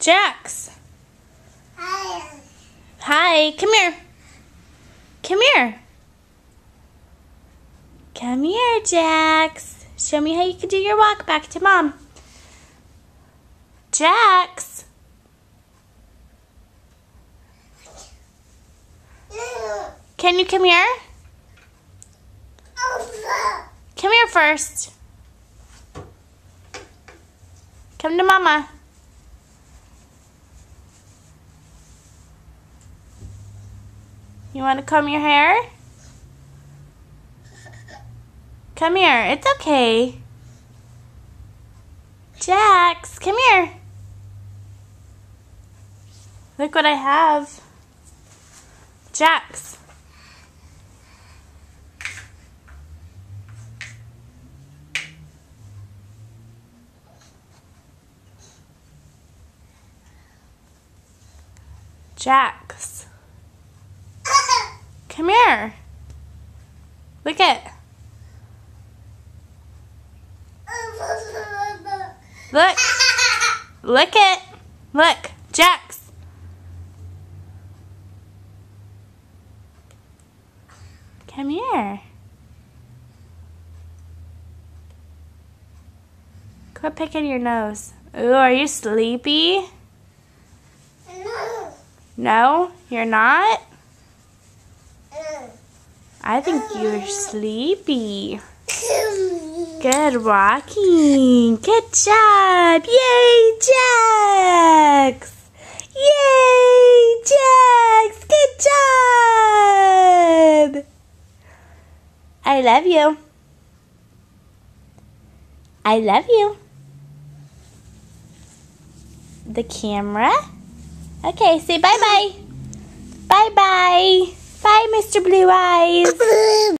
Jax. Hi. Come here. Come here. Come here, Jax. Show me how you can do your walk back to Mom. Jax. Can you come here? Come here first. Come to Mama. You want to comb your hair? Come here. It's okay. Jax, come here. Look what I have. Jax. Jax. Come here. Look it. Look. Look it. Look. Jax. Come here. Quit picking your nose. Ooh, are you sleepy? No, you're not? I think you're sleepy. Good walking. Good job. Yay, Jax. Yay, Jax. Good job. I love you. I love you. The camera. Okay, say bye-bye. Bye-bye. Bye, Mr. Blue Eyes.